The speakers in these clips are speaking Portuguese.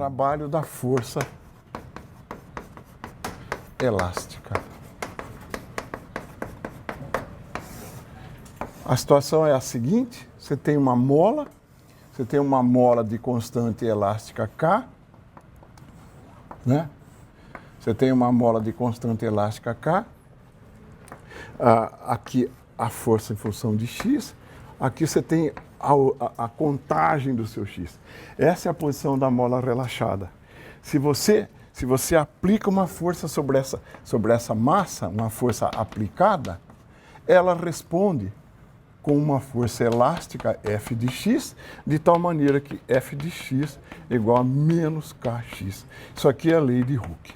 trabalho da força elástica. A situação é a seguinte: você tem uma mola de constante elástica K, né? Você tem uma mola de constante elástica K, aqui a força em função de X, aqui você tem a contagem do seu X. Essa é a posição da mola relaxada. Se você aplica uma força sobre essa massa, uma força aplicada, ela responde com uma força elástica F de x, de tal maneira que F de x é igual a menos Kx. Isso aqui é a lei de Hooke.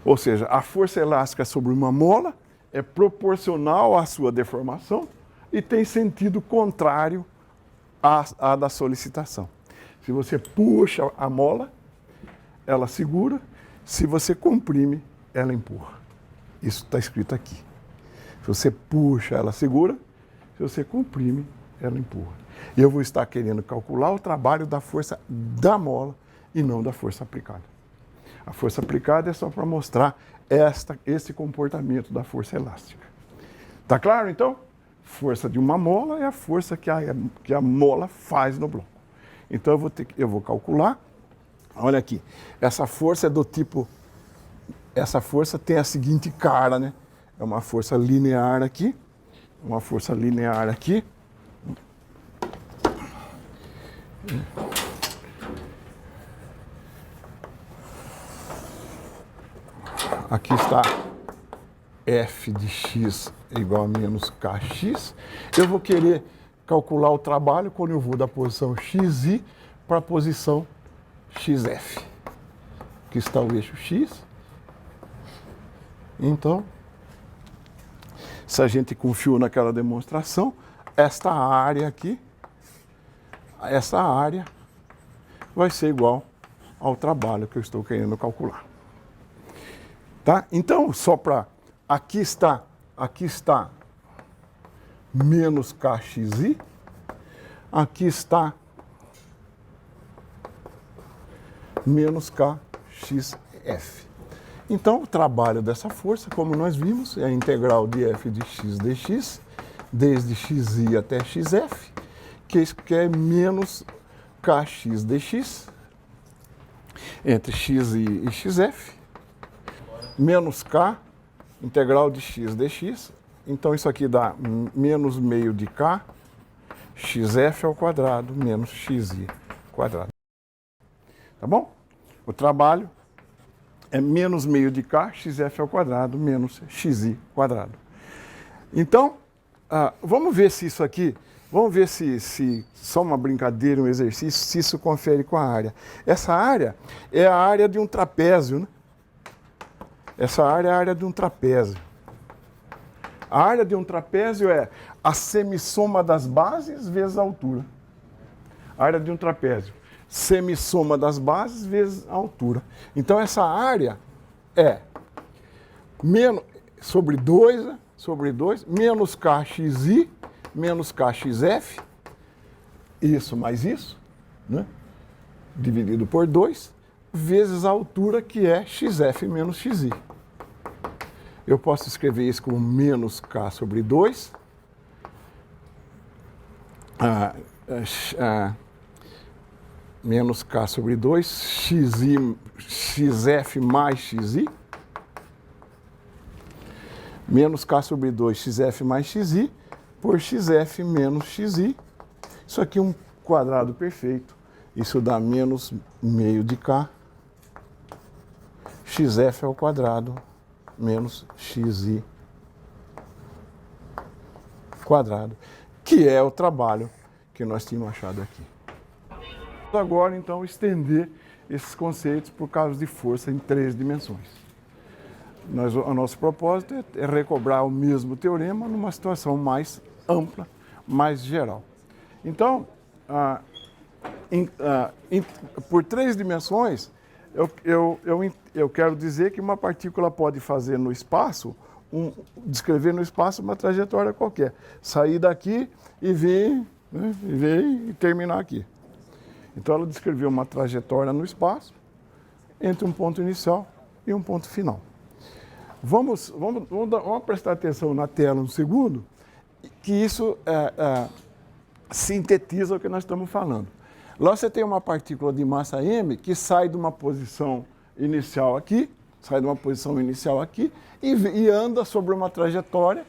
Ou seja, a força elástica sobre uma mola é proporcional à sua deformação e tem sentido contrário à da solicitação. Se você puxa a mola, ela segura. Se você comprime, ela empurra. Isso está escrito aqui. Se você puxa, ela segura. Se você comprime, ela empurra. E eu vou estar querendo calcular o trabalho da força da mola e não da força aplicada. A força aplicada é só para mostrar esse comportamento da força elástica. Tá claro, então? Força de uma mola é a força que a mola faz no bloco. Então eu vou calcular. Olha aqui, essa força é do tipo... Essa força tem a seguinte cara, né? É uma força linear aqui, uma força linear aqui. Aqui está F de x igual a menos Kx. Eu vou querer calcular o trabalho quando eu vou da posição xi para a posição xf. Aqui está o eixo x. Então, se a gente confiou naquela demonstração, esta área aqui, essa área vai ser igual ao trabalho que eu estou querendo calcular. Tá? Então, só para... Aqui está menos Kxi, aqui está menos Kxf. Então, o trabalho dessa força, como nós vimos, é a integral de f de x dx, desde xi até xf, que é menos kx dx, entre xi e xf, menos k, integral de x dx. Então, isso aqui dá menos meio de k, xf ao quadrado, menos xi quadrado. Tá bom? O trabalho é menos meio de k, xf ao quadrado, menos xi quadrado. Então, vamos ver se isso aqui, vamos ver se só uma brincadeira, um exercício, se isso confere com a área. Essa área é a área de um trapézio, né? Essa área é a área de um trapézio. A área de um trapézio é a semissoma das bases vezes a altura. A área de um trapézio. Semissoma das bases vezes a altura. Então, essa área é menos, sobre 2, menos Kxi, menos Kxf, isso mais isso, né? Dividido por 2, vezes a altura, que é xf menos xi. Eu posso escrever isso como menos k sobre 2, menos k sobre 2, xf mais xi, menos k sobre 2, xf mais xi, por xf menos xi. Isso aqui é um quadrado perfeito. Isso dá menos meio de k, xf ao quadrado, menos xi quadrado, que é o trabalho que nós tínhamos achado aqui. Agora, então, estender esses conceitos por causa de força em 3 dimensões. O nosso propósito é recobrar o mesmo teorema numa situação mais ampla, mais geral. Então, por 3 dimensões, eu quero dizer que uma partícula pode fazer no espaço, descrever no espaço uma trajetória qualquer. Sair daqui e vir, né, e terminar aqui. Então ela descreveu uma trajetória no espaço entre um ponto inicial e um ponto final. Vamos prestar atenção na tela um segundo, que isso sintetiza o que nós estamos falando. Lá você tem uma partícula de massa m que sai de uma posição inicial aqui, e anda sobre uma trajetória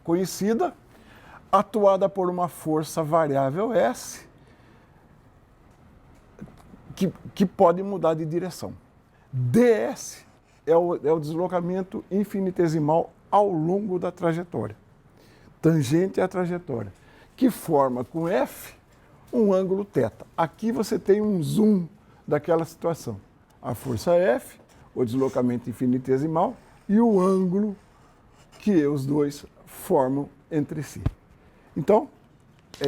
conhecida, atuada por uma força variável S, que pode mudar de direção. ds é o deslocamento infinitesimal ao longo da trajetória, tangente à trajetória, que forma com F um ângulo θ. Aqui você tem um zoom daquela situação. A força F, o deslocamento infinitesimal e o ângulo que os dois formam entre si. Então,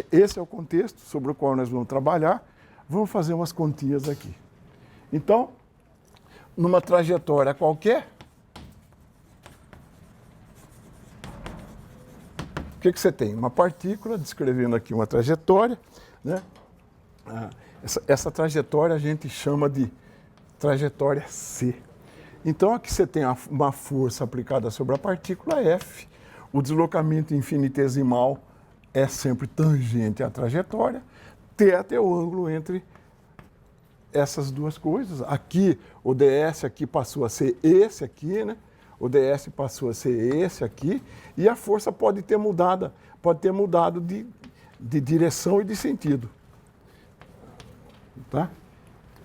esse é o contexto sobre o qual nós vamos trabalhar. Vamos fazer umas continhas aqui. Então, numa trajetória qualquer, o que você tem? Uma partícula, descrevendo aqui uma trajetória, né? Essa trajetória a gente chama de trajetória C. Então, aqui você tem uma força aplicada sobre a partícula F, o deslocamento infinitesimal é sempre tangente à trajetória, θ é o ângulo entre essas duas coisas. Aqui, o ds aqui passou a ser esse aqui, né? O ds passou a ser esse aqui, e a força pode ter mudado de direção e de sentido. Tá?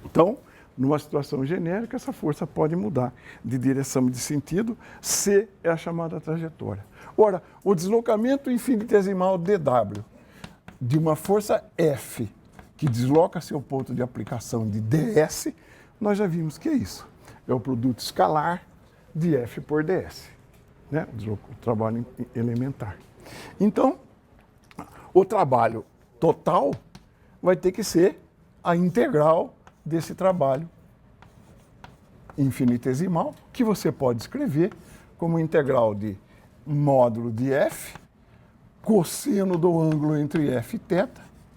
Então, numa situação genérica, essa força pode mudar de direção e de sentido. C é a chamada trajetória. Ora, o deslocamento infinitesimal dw de uma força F que desloca seu ponto de aplicação de ds, nós já vimos que é isso. É o produto escalar de F por ds, né? O trabalho elementar. Então, o trabalho total vai ter que ser a integral desse trabalho infinitesimal, que você pode escrever como integral de módulo de F, cosseno do ângulo entre F θ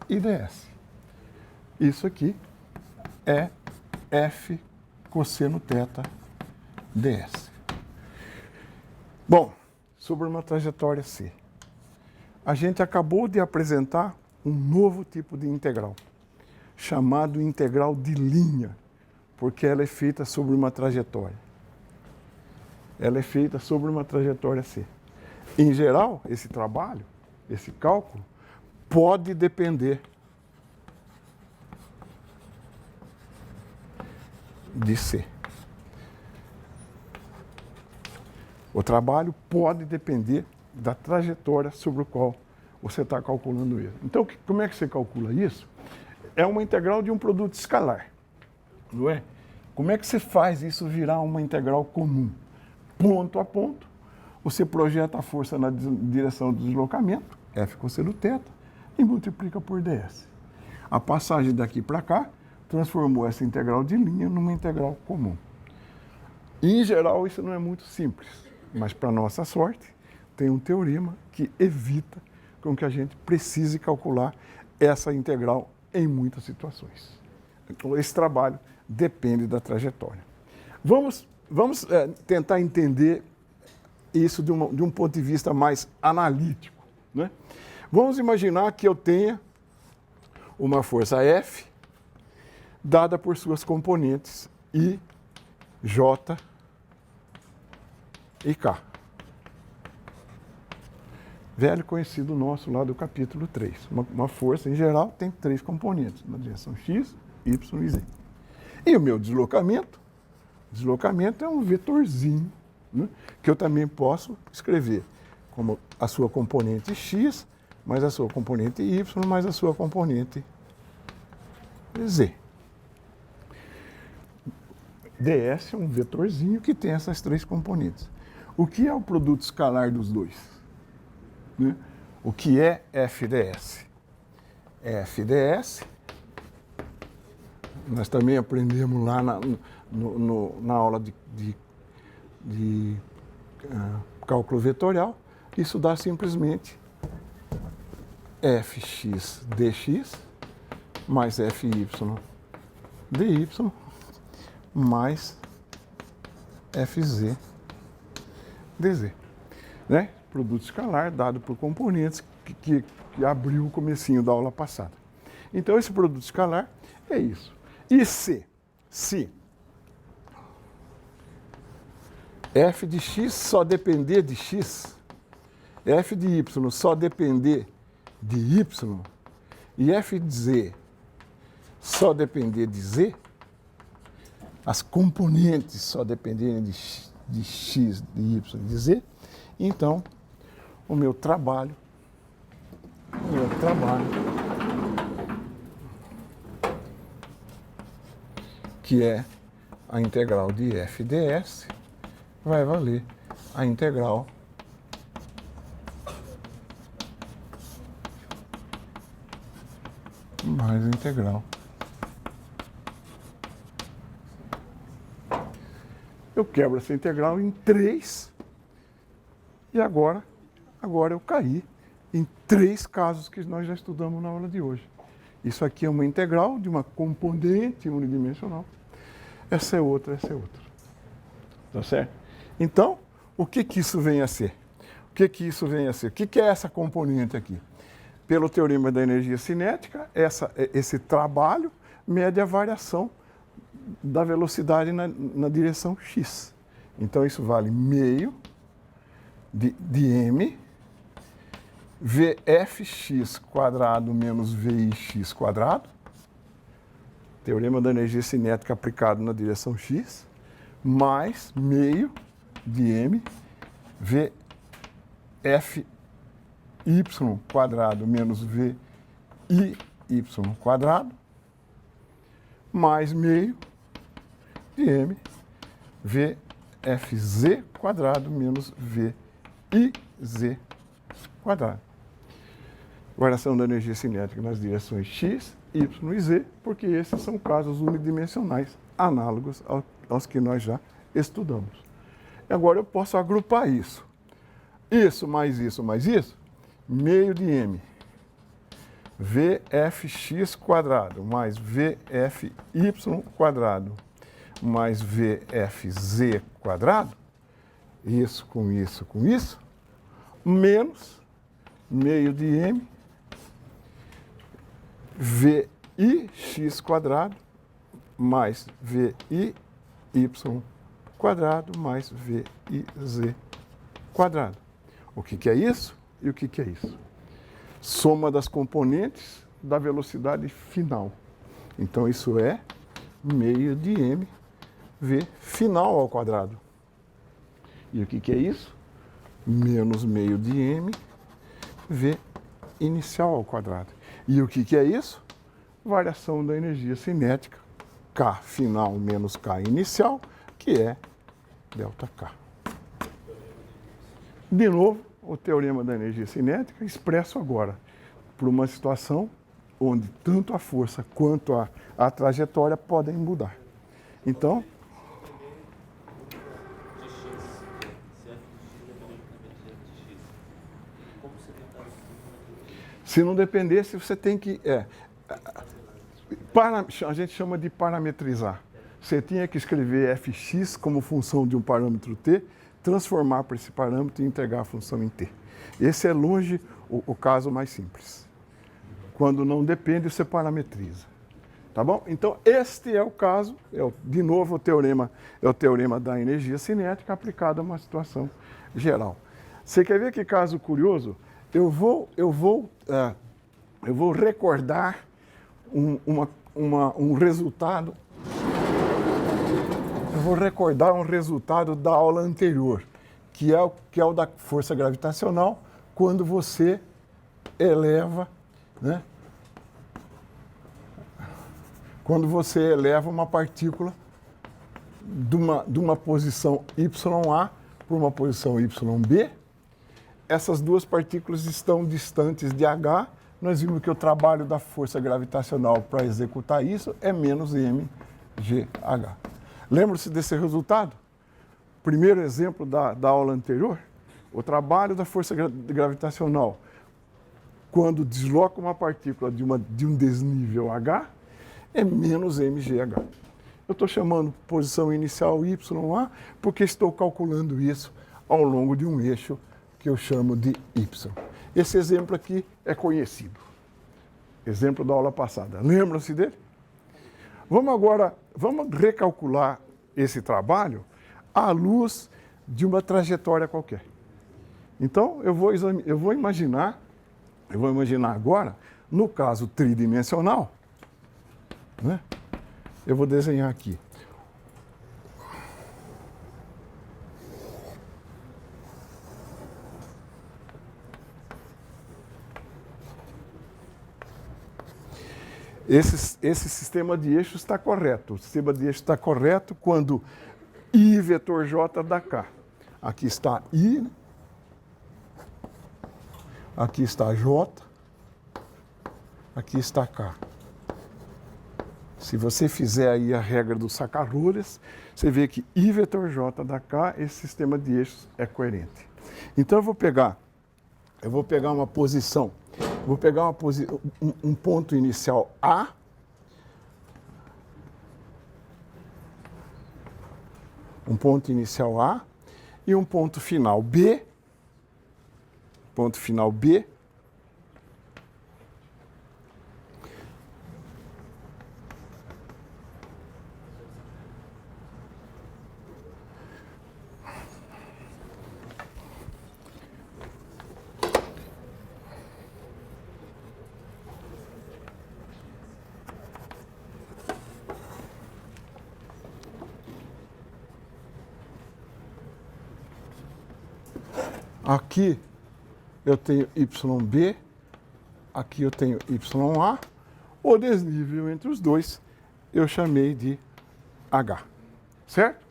e ds. Isso aqui é F cosseno θ ds. Bom, sobre uma trajetória C. A gente acabou de apresentar um novo tipo de integral, chamado integral de linha, porque ela é feita sobre uma trajetória. Ela é feita sobre uma trajetória C. Em geral, esse trabalho, esse cálculo, pode depender de C. O trabalho pode depender da trajetória sobre o qual você está calculando ele. Então, como é que você calcula isso? É uma integral de um produto escalar, não é? Como é que você faz isso virar uma integral comum? Ponto a ponto, você projeta a força na direção do deslocamento, F cosseno θ, e multiplica por ds. A passagem daqui para cá transformou essa integral de linha numa integral comum. E, em geral, isso não é muito simples, mas, para nossa sorte, tem um teorema que evita com que a gente precise calcular essa integral em muitas situações. Então, esse trabalho depende da trajetória. Vamos tentar entender isso de um ponto de vista mais analítico, né? Vamos imaginar que eu tenha uma força F dada por suas componentes I, J e K. Velho conhecido nosso lá do capítulo 3. Uma força, em geral, tem 3 componentes, na direção X, Y e Z. E o meu deslocamento é um vetorzinho, né, que eu também posso escrever como a sua componente X, mais a sua componente Y, mais a sua componente Z. ds é um vetorzinho que tem essas 3 componentes. O que é o produto escalar dos dois? Né? O que é FDS? FDS, nós também aprendemos lá na aula de cálculo vetorial, isso dá simplesmente fx dx mais FY dy mais FZ dz. Né? Produto escalar dado por componentes que abriu o comecinho da aula passada. Então, esse produto escalar é isso. E se f de x só depender de x, f de y só depender de y e f de z só depender de z, as componentes só dependerem de x, de y e de z, então o meu trabalho que é a integral de f ds, vai valer a integral mais a integral. Eu quebro essa integral em 3 e agora eu caí em 3 casos que nós já estudamos na aula de hoje. Isso aqui é uma integral de uma componente unidimensional. Essa é outra. Tá certo? Então, o que isso vem a ser? O que isso vem a ser? O que é essa componente aqui? Pelo teorema da energia cinética, esse trabalho mede a variação da velocidade na direção x. Então, isso vale meio de m vfx quadrado menos vix quadrado, teorema da energia cinética aplicado na direção x, mais meio de m vfy quadrado menos viy quadrado, mais meio de m vfz quadrado menos viz quadrado. Variação da energia cinética nas direções x, y e z, porque esses são casos unidimensionais análogos aos que nós já estudamos. Agora eu posso agrupar isso. Isso mais isso mais isso, meio de m vfx quadrado mais vfy quadrado mais vfz quadrado, isso com isso com isso, menos meio de m vix quadrado mais viy quadrado mais viz quadrado. O que é isso e o que é isso? Soma das componentes da velocidade final. Então, isso é meio de m v final ao quadrado. E o que é isso? Menos meio de m v inicial ao quadrado. E o que é isso? Variação da energia cinética, K final menos K inicial, que é ΔK. De novo, o teorema da energia cinética expresso agora por uma situação onde tanto a força quanto a trajetória podem mudar. Então, se não dependesse, você tem que... a gente chama de parametrizar. Você tinha que escrever fx como função de um parâmetro t, transformar para esse parâmetro e entregar a função em t. Esse é longe o caso mais simples. Quando não depende, você parametriza. Tá bom? Então, este é o caso, de novo, é o teorema da energia cinética aplicado a uma situação geral. Você quer ver que caso curioso? Eu vou recordar um resultado. Eu vou recordar um resultado da aula anterior, que é o da força gravitacional, quando você eleva, né? Quando você eleva uma partícula de uma posição YA para uma posição YB, essas duas partículas estão distantes de H. Nós vimos que o trabalho da força gravitacional para executar isso é menos mgh. Lembra-se desse resultado? Primeiro exemplo da aula anterior, o trabalho da força gravitacional quando desloca uma partícula de um desnível h, é menos mgh. Eu estou chamando posição inicial YA porque estou calculando isso ao longo de um eixo que eu chamo de Y. Esse exemplo aqui é conhecido. Exemplo da aula passada. Lembram-se dele? Vamos recalcular esse trabalho à luz de uma trajetória qualquer. Então, eu vou imaginar agora, no caso tridimensional, né? Eu vou desenhar aqui. Esse sistema de eixos está correto. O sistema de eixos está correto quando I vetor J dá K. Aqui está I, aqui está J, aqui está K. Se você fizer aí a regra do saca-rolhas, você vê que I vetor J dá K, esse sistema de eixos é coerente. Então eu vou pegar uma posição, um ponto inicial A, e um ponto final B, aqui eu tenho YB, aqui eu tenho YA, o desnível entre os dois eu chamei de H, certo?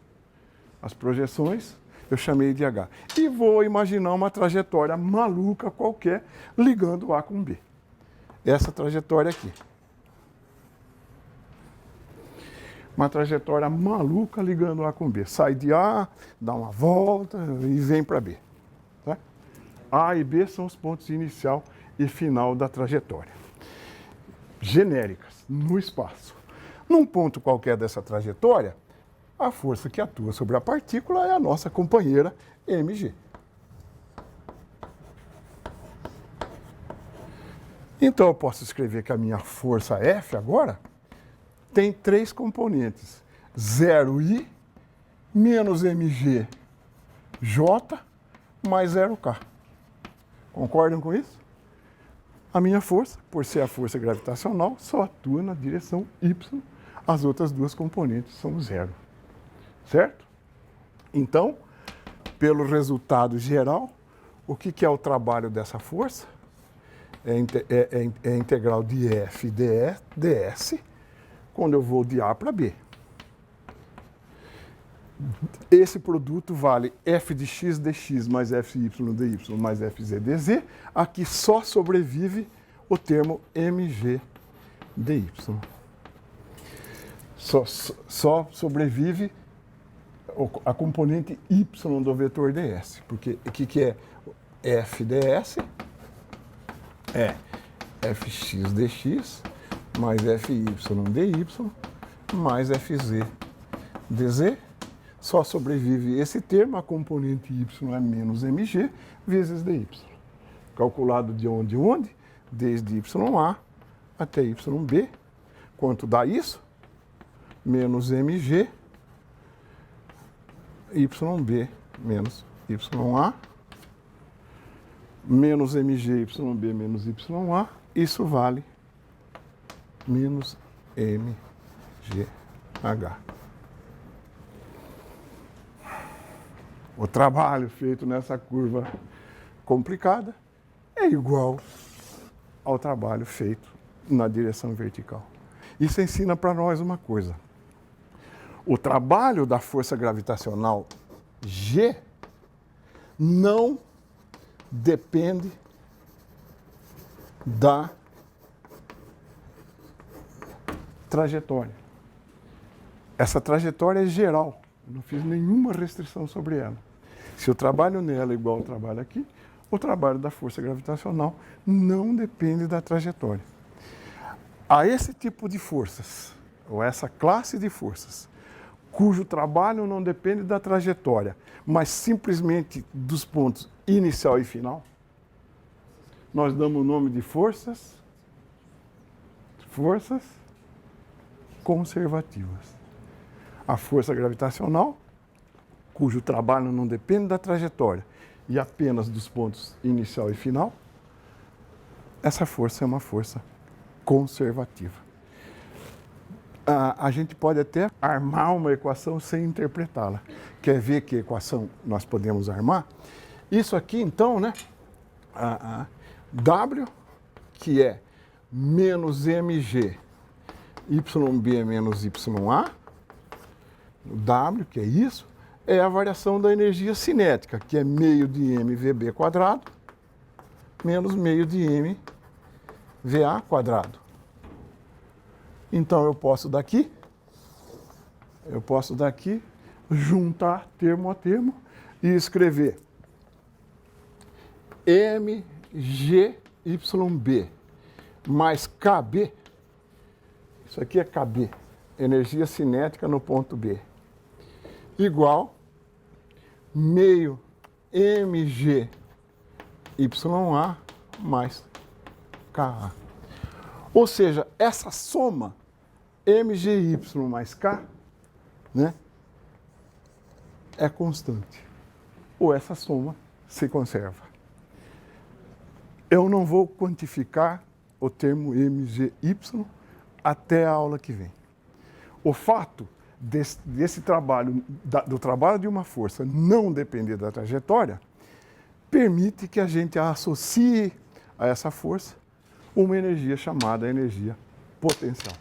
As projeções eu chamei de H. E vou imaginar uma trajetória maluca qualquer ligando A com B. Essa trajetória aqui. Uma trajetória maluca ligando A com B. Sai de A, dá uma volta e vem para B. Tá? A e B são os pontos inicial e final da trajetória. Genéricas, no espaço. Num ponto qualquer dessa trajetória, a força que atua sobre a partícula é a nossa companheira mg. Então eu posso escrever que a minha força F agora tem três componentes. 0I menos mg J mais 0K. Concordam com isso? A minha força, por ser a força gravitacional, só atua na direção Y. As outras duas componentes são zero. Certo? Então, pelo resultado geral, o que é o trabalho dessa força? É a integral de F ds, quando eu vou de A para B. Esse produto vale f de x dx mais fy dy mais fz dz. Aqui só sobrevive o termo mg dy. Só sobrevive a componente y do vetor ds. Porque o que é f ds? É fx dx mais fy dy mais fz dz. Só sobrevive esse termo, a componente y é menos mg vezes dy. Calculado de onde? Desde ya até yb. Quanto dá isso? Menos mg yb menos ya, menos mg yb menos ya, isso vale menos mgh. O trabalho feito nessa curva complicada é igual ao trabalho feito na direção vertical. Isso ensina para nós uma coisa. O trabalho da força gravitacional G não depende da trajetória. Essa trajetória é geral. Eu não fiz nenhuma restrição sobre ela. Se eu trabalho nela igual eu trabalho aqui, O trabalho da força gravitacional não depende da trajetória. A esse tipo de forças, ou essa classe de forças, cujo trabalho não depende da trajetória, mas simplesmente dos pontos inicial e final, nós damos o nome de forças conservativas. A força gravitacional, cujo trabalho não depende da trajetória e apenas dos pontos inicial e final, essa força é uma força conservativa. A gente pode até armar uma equação sem interpretá-la. Quer ver que equação nós podemos armar? Isso aqui, então, né? W, que é menos mg, YB menos YA, W, que é isso, é a variação da energia cinética, que é meio de mVb quadrado, menos meio de mVa quadrado. Então eu posso daqui juntar termo a termo e escrever mgyb mais kb, isso aqui é kb, energia cinética no ponto B, igual meio mgya mais ka. Ou seja, essa soma mgy mais k, né, é constante. Ou essa soma se conserva. Eu não vou quantificar o termo mgy até a aula que vem. O fato desse trabalho, do trabalho de uma força não depender da trajetória, permite que a gente associe a essa força uma energia chamada energia potencial.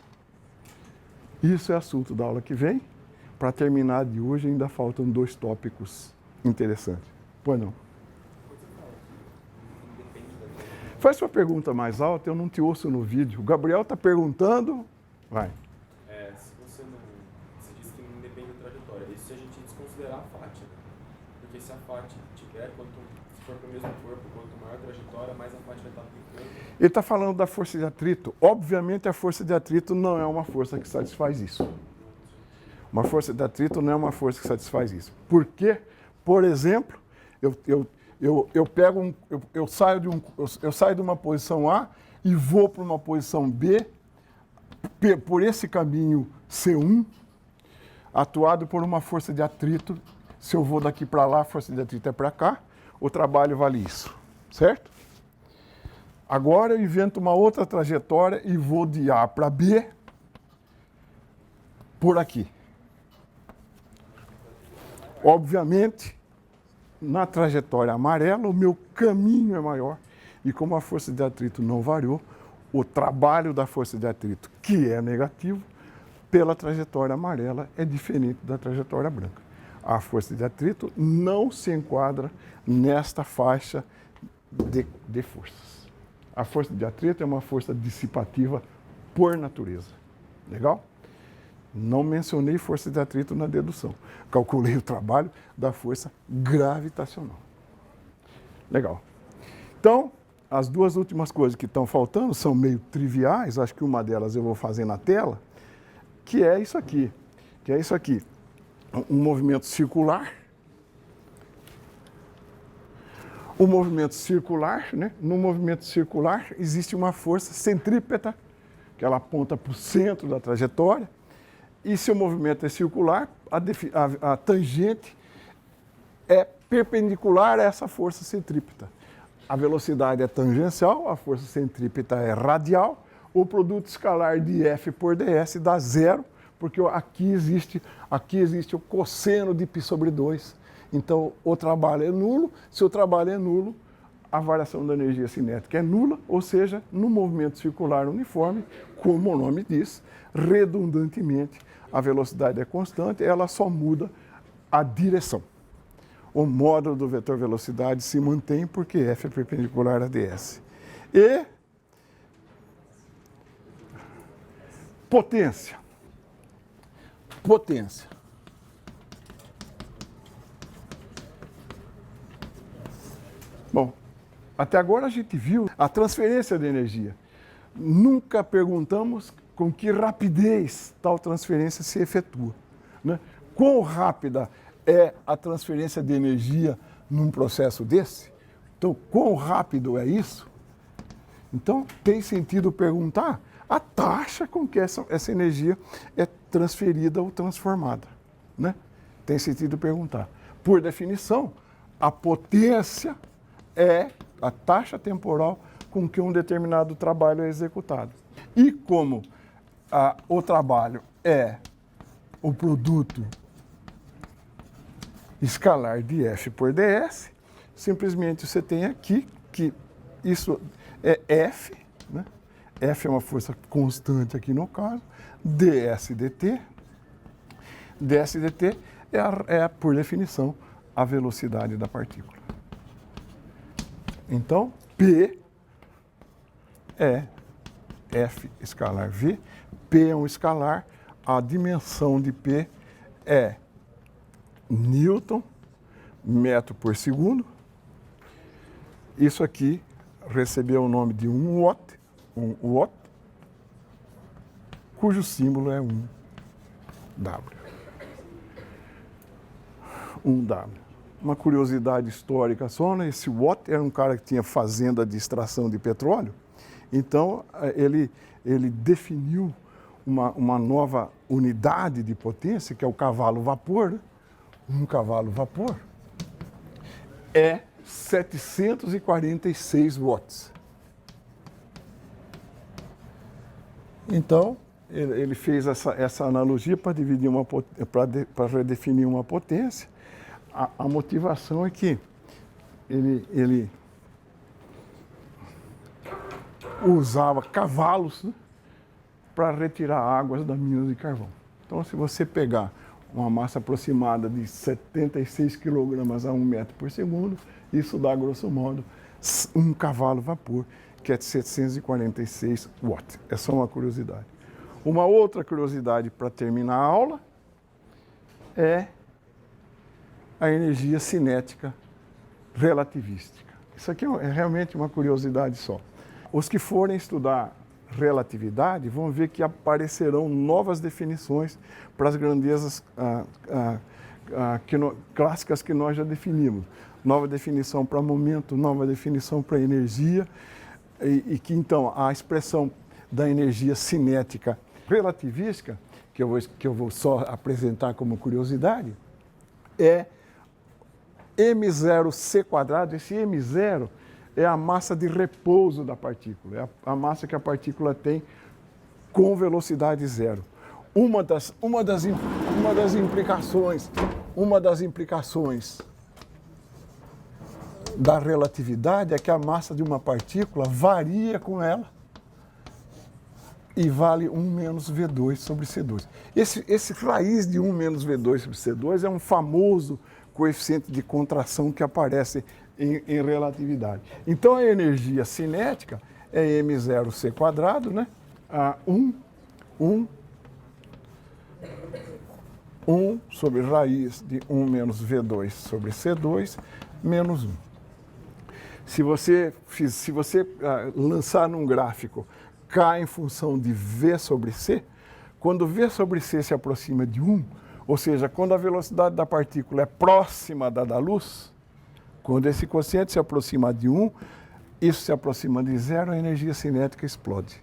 Isso é assunto da aula que vem. Para terminar de hoje, ainda faltam 2 tópicos interessantes. Pois não? Faz sua pergunta mais alta, eu não te ouço no vídeo. O Gabriel está perguntando. Vai. Se você diz que não depende da trajetória, isso se a gente desconsiderar a fátima. Porque se a fátima tiver, se for para o mesmo corpo, quanto maior a trajetória, mais a fátima vai estar aplicando. Ele está falando da força de atrito. Obviamente, a força de atrito não é uma força que satisfaz isso. Uma força de atrito não é uma força que satisfaz isso. Porque, por exemplo, eu saio de uma posição A e vou para uma posição B por esse caminho C1, atuado por uma força de atrito. Se eu vou daqui para lá, a força de atrito é para cá, o trabalho vale isso, certo? Agora eu invento uma outra trajetória e vou de A para B por aqui. Obviamente, na trajetória amarela, o meu caminho é maior. E como a força de atrito não variou, o trabalho da força de atrito, que é negativo, pela trajetória amarela é diferente da trajetória branca. A força de atrito não se enquadra nesta faixa de forças. A força de atrito é uma força dissipativa por natureza. Legal? Não mencionei força de atrito na dedução. Calculei o trabalho da força gravitacional. Legal. Então, as 2 últimas coisas que estão faltando são meio triviais, acho que uma delas eu vou fazer na tela, que é isso aqui. Um movimento circular. O movimento circular, né? No movimento circular existe uma força centrípeta, que ela aponta para o centro da trajetória. E se o movimento é circular, a tangente é perpendicular a essa força centrípeta. A velocidade é tangencial, a força centrípeta é radial, o produto escalar de F por ds dá 0, porque aqui existe o cosseno de π sobre 2. Então, o trabalho é nulo. Se o trabalho é nulo, a variação da energia cinética é nula, ou seja, no movimento circular uniforme, como o nome diz, redundantemente, a velocidade é constante, ela só muda a direção. O módulo do vetor velocidade se mantém porque F é perpendicular a ds. E potência. Bom, Até agora a gente viu a transferência de energia. Nunca perguntamos com que rapidez tal transferência se efetua, né? Quão rápida é a transferência de energia num processo desse? Então, quão rápido é isso? Então, tem sentido perguntar a taxa com que essa energia é transferida ou transformada, né? Tem sentido perguntar. Por definição, a potência é a taxa temporal com que um determinado trabalho é executado. E como o trabalho é o produto escalar de F por ds, simplesmente você tem aqui que isso é F, né? F é uma força constante aqui no caso, ds dt. ds dt é, por definição, a velocidade da partícula. Então, P é F escalar V. P é um escalar, a dimensão de P é Newton, metro por segundo. Isso aqui recebeu o nome de 1 watt, cujo símbolo é 1W. 1W. Uma curiosidade histórica só, né? Esse Watt era um cara que tinha fazenda de extração de petróleo, então ele definiu uma nova unidade de potência, que é o cavalo-vapor, né? Um cavalo-vapor é 746 watts. Então, ele fez essa analogia para redefinir uma potência. A motivação é que ele usava cavalos, né, para retirar águas da mina de carvão. Então, se você pegar uma massa aproximada de 76 kg a 1 metro por segundo, isso dá, grosso modo, um cavalo-vapor, que é de 746 watts. É só uma curiosidade. Uma outra curiosidade para terminar a aula é a energia cinética relativística. Isso aqui é realmente uma curiosidade só. Os que forem estudar relatividade vão ver que aparecerão novas definições para as grandezas clássicas que nós já definimos. Nova definição para momento, nova definição para energia, e que então a expressão da energia cinética relativística, que eu vou só apresentar como curiosidade, é m0c². Esse m0 é a massa de repouso da partícula, é a massa que a partícula tem com velocidade zero. Uma das implicações da relatividade é que a massa de uma partícula varia com ela e vale 1 menos V2 sobre C2. Esse raiz de 1 menos V2 sobre C2 é um famoso coeficiente de contração que aparece em relatividade. Então, a energia cinética é m0c², né? 1 sobre raiz de 1 menos V2 sobre C2 menos 1. Se você lançar num gráfico K em função de V sobre C, quando V sobre C se aproxima de 1, ou seja, quando a velocidade da partícula é próxima da luz, quando esse quociente se aproxima de 1, isso se aproxima de 0, a energia cinética explode.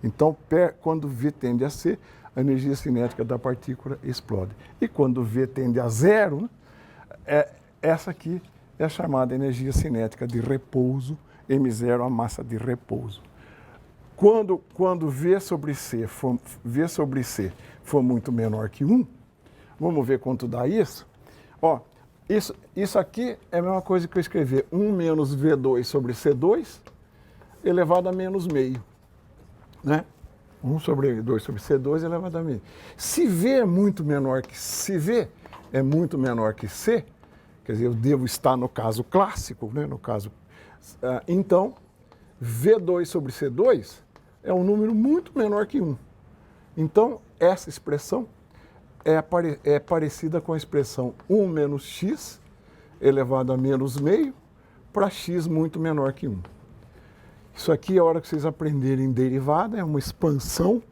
Então, quando V tende a C, a energia cinética da partícula explode. E quando V tende a 0, né, essa aqui é a chamada energia cinética de repouso, m0, a massa de repouso. Quando V sobre C for muito menor que 1, vamos ver quanto dá isso? Ó, isso aqui é a mesma coisa que eu escrever 1 menos V2 sobre C2 elevado a menos meio, né? 1 sobre 2 sobre C2 elevado a meio. Se V é muito menor que C, quer dizer, eu devo estar no caso clássico, né? Então, V2 sobre C2 é um número muito menor que 1. Então, essa expressão é parecida com a expressão 1 menos x elevado a menos meio para x muito menor que 1. Isso aqui, a hora que vocês aprenderem derivada, é uma expansão,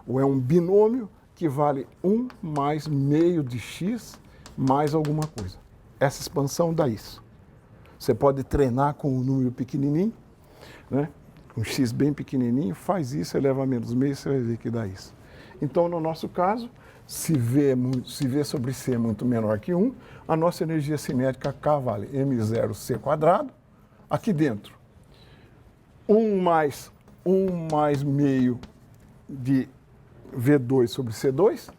ou é um binômio que vale 1 mais meio de x mais alguma coisa. Essa expansão dá isso. Você pode treinar com um número pequenininho, né? Um x bem pequenininho, faz isso, eleva a menos meio, você vai ver que dá isso. Então, no nosso caso, se V sobre C é muito menor que 1, a nossa energia cinética K vale m0c². Aqui dentro, 1 mais meio de V2 sobre C2,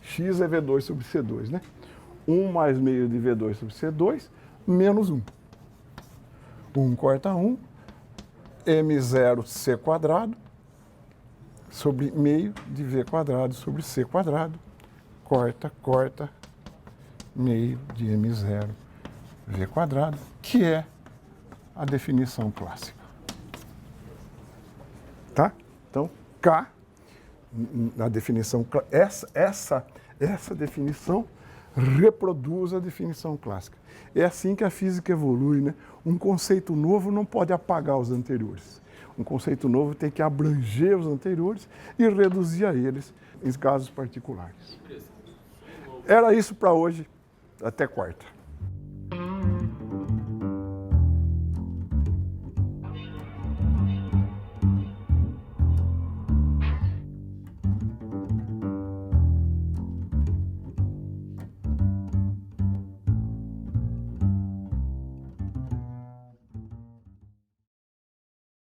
x é V2 sobre C2, né? 1 mais meio de V2 sobre C2, menos 1. 1 corta 1, m0c² sobre meio de V² sobre C², corta, meio de m0v², que é a definição clássica. Tá? Então, K, a definição, essa definição reproduz a definição clássica. É assim que a física evolui, né? Um conceito novo não pode apagar os anteriores. Um conceito novo tem que abranger os anteriores e reduzir a eles em casos particulares. Era isso para hoje. Até quarta.